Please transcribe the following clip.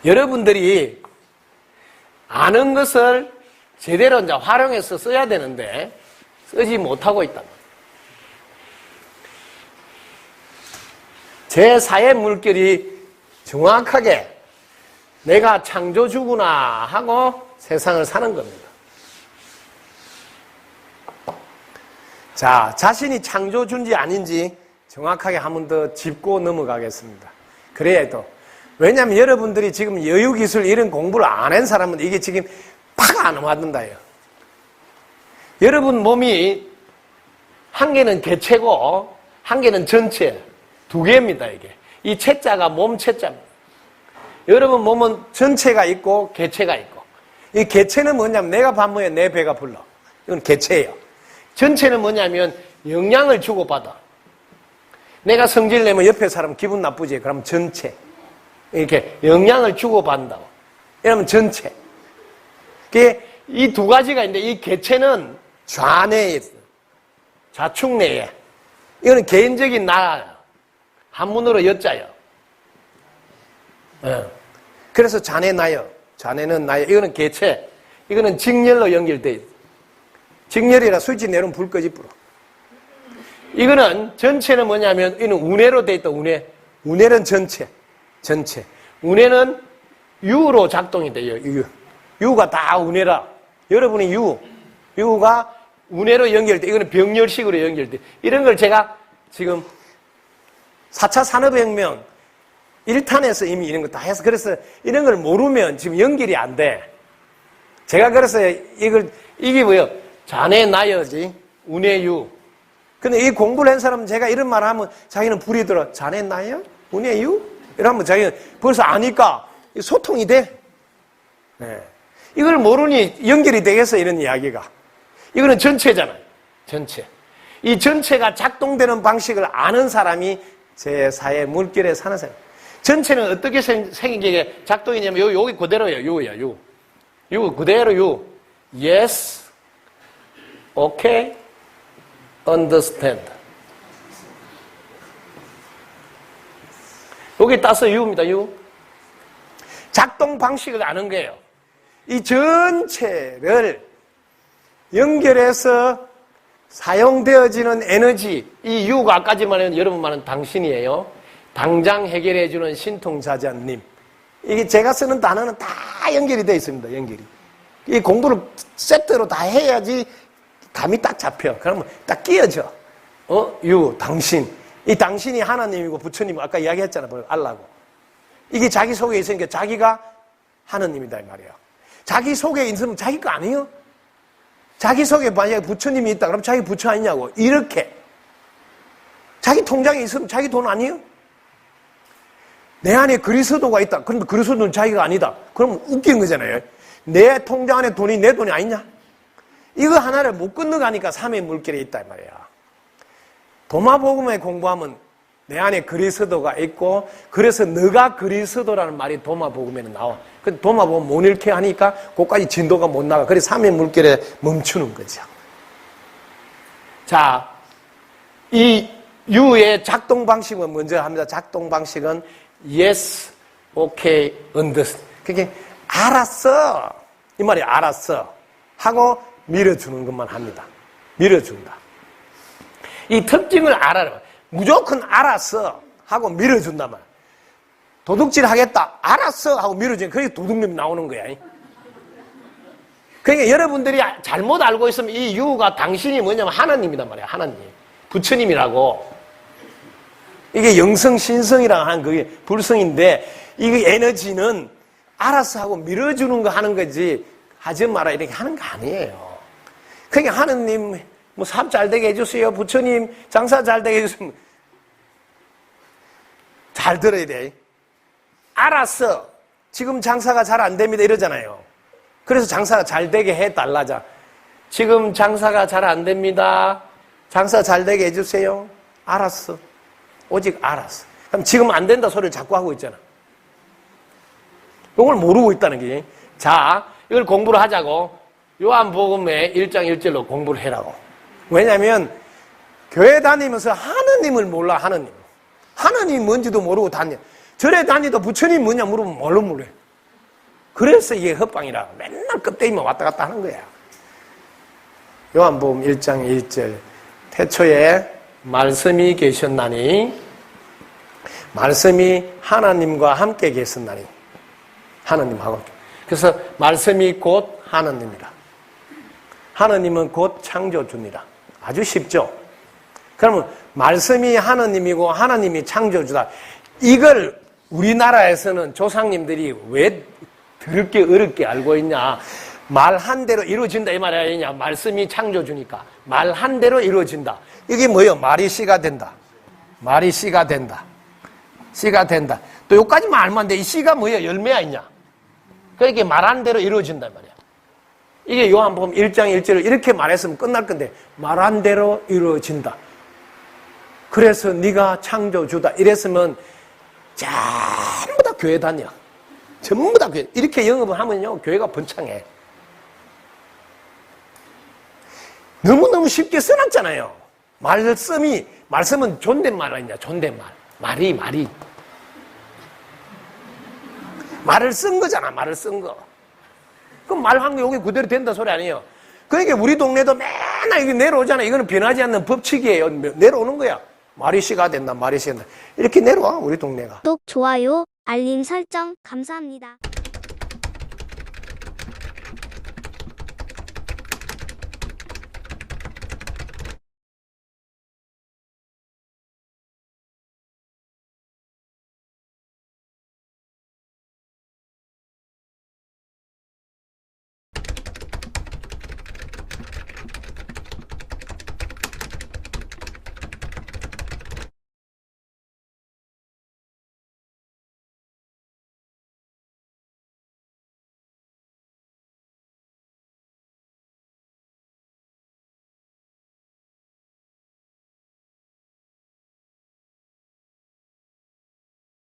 여러분들이 아는 것을 제대로 이제 활용해서 써야 되는데 쓰지 못하고 있다. 제4의 물결이 정확하게 내가 창조주구나 하고 세상을 사는 겁니다. 자, 자신이 창조주인지 아닌지 정확하게 한 번 더 짚고 넘어가겠습니다. 그래도 왜냐하면 여러분들이 지금 여유기술 이런 공부를 안 한 사람은 이게 지금 팍 안 와든다요. 여러분 몸이 한 개는 개체고 한 개는 전체, 두 개입니다. 이게 이 체자가 몸 체자입니다. 여러분 몸은 전체가 있고 개체가 있고, 이 개체는 뭐냐면 내가 밥 먹어야 내 배가 불러. 이건 개체예요. 전체는 뭐냐면 영향을 주고받아. 내가 성질 내면 옆에 사람 기분 나쁘지. 그럼 전체. 이렇게 영향을 주고받는다고. 이러면 전체. 이 두 가지가 있는데 이 개체는 좌내에 있어요. 좌축 내에. 이거는 개인적인 나예요. 한문으로 여자예요. 그래서 자네 나요. 자네는 나요. 이거는 개체. 이거는 직렬로 연결되어 있어요. 직렬이라 스위치 내려면 불 꺼지 불어. 이거는 전체는 뭐냐면 이는 운해로 되어 있다. 운해. 운해는 전체. 전체. 운해는 유로 작동이 돼요. 유가 다 운해라. 여러분이 유가 운해로 연결돼. 이거는 병렬식으로 연결돼. 이런 걸 제가 지금 4차 산업혁명 1탄에서 이미 이런 거 다 해서, 그래서 이런 걸 모르면 지금 연결이 안 돼. 제가 그래서 이게 뭐예요? 자네 나여지, 운해유. 근데 이 공부를 한 사람은 제가 이런 말 하면 자기는 불이 들어. 자네 나여? 운해유? 이러면 자기는 벌써 아니까 소통이 돼. 네. 이걸 모르니 연결이 되겠어, 이런 이야기가. 이거는 전체잖아요. 전체. 이 전체가 작동되는 방식을 아는 사람이 제4의 물결에 사는 사람. 전체는 어떻게 생긴 게 작동이냐면 여기 그대로예요. 유 그대로 유. Yes, okay, understand. 여기 따서 유입니다. 유. 작동 방식을 아는 거예요. 이 전체를 연결해서 사용되어지는 에너지, 이 유가 아까지 말하는 여러분 말은 당신이에요. 당장 해결해주는 신통자자님. 이게 제가 쓰는 단어는 다 연결이 되어 있습니다. 연결이. 이 공부를 세트로 다 해야지 감이 딱 잡혀. 그러면 딱 끼어져. 유, 당신. 이 당신이 하나님이고 부처님, 아까 이야기했잖아요. 알라고. 이게 자기 속에 있으니까 자기가 하나님이다, 이 말이에요. 자기 속에 있으면 자기 거 아니에요? 자기 속에 만약에 부처님이 있다, 그럼 자기 부처 아니냐고. 이렇게. 자기 통장에 있으면 자기 돈 아니에요? 내 안에 그리스도가 있다. 그런데 그리스도는 자기가 아니다. 그러면 웃기는 거잖아요. 내 통장 안에 돈이 내 돈이 아니냐? 이거 하나를 못 건너가니까 삼의 물결에 있다, 이 말이야. 도마복음에 공부하면 내 안에 그리스도가 있고, 그래서 너가 그리스도라는 말이 도마복음에는 나와. 근데 도마복음 못 읽게 하니까 그것까지 진도가 못 나가. 그래서 삼의 물결에 멈추는 거죠. 자, 이 유의 작동 방식은 먼저 합니다. 작동 방식은 yes, okay, understand. 그게 알았어. 이 말이 알았어. 하고 밀어주는 것만 합니다. 밀어준다. 이 특징을 알아라. 무조건 알았어. 하고 밀어준단 말이야. 도둑질 하겠다. 알았어. 하고 밀어주니까 그게 도둑놈이 나오는 거야. 그러니까 여러분들이 잘못 알고 있으면 이 유가 당신이 뭐냐면 하나님이단 말이야. 하나님. 부처님이라고. 이게 영성, 신성이라고 하는 그게 불성인데, 이게 에너지는 알아서 하고 밀어주는 거 하는 거지, 하지 마라 이렇게 하는 거 아니에요. 그러니까 하느님, 뭐 사업 잘 되게 해주세요. 부처님, 장사 잘 되게 해주세요. 잘 들어야 돼. 알았어. 지금 장사가 잘 안 됩니다. 이러잖아요. 그래서 장사가 잘 되게 해달라자. 지금 장사가 잘 안 됩니다. 장사 잘 되게 해주세요. 알았어. 오직 알았어. 그럼 지금 안 된다 소리를 자꾸 하고 있잖아. 이걸 모르고 있다는 게. 자, 이걸 공부를 하자고. 요한복음의 1장 1절로 공부를 해라고. 왜냐면 교회 다니면서 하느님을 몰라. 하느님이 뭔지도 모르고 다녀. 절에 다니도 부처님 뭐냐 물으면 뭘로 물어요. 그래서 이게 헛방이라 맨날 껍데기만 왔다 갔다 하는 거야. 요한복음 1장 1절 태초에 말씀이 계셨나니 말씀이 하나님과 함께 계셨나니 하나님하고 그래서 말씀이 곧 하나님이라. 하나님은 곧 창조주니라. 아주 쉽죠? 그러면 말씀이 하나님이고 하나님이 창조주다. 이걸 우리나라에서는 조상님들이 왜 더럽게 어렵게 알고 있냐. 말 한 대로 이루어진다 이 말이 아니냐. 말씀이 창조주니까 말 한 대로 이루어진다. 이게 뭐예요? 말이 씨가 된다. 말이 씨가 된다. 씨가 된다. 또 여기까지만 알면 안 돼. 이 씨가 뭐예요? 열매 아니냐. 그러니까 말 한 대로 이루어진단 말이야. 이게 요한복음 1장 1절을 이렇게 말했으면 끝날 건데 말 한 대로 이루어진다. 그래서 네가 창조주다. 이랬으면 전부 다 교회 다녀. 전부 다 교회. 이렇게 영업을 하면요 교회가 번창해. 너무너무 쉽게 써놨잖아요. 말씀은 존댓말 아니냐. 존댓말. 말이. 말을 쓴 거잖아. 말을 쓴 거. 그럼 말한 게 여기 그대로 된다 소리 아니에요. 그러니까 우리 동네도 맨날 이게 내려오잖아. 이거는 변하지 않는 법칙이에요. 내려오는 거야. 말이 씨가 된다. 말이 씨가 된다. 이렇게 내려와 우리 동네가. 구독, 좋아요, 알림 설정 감사합니다.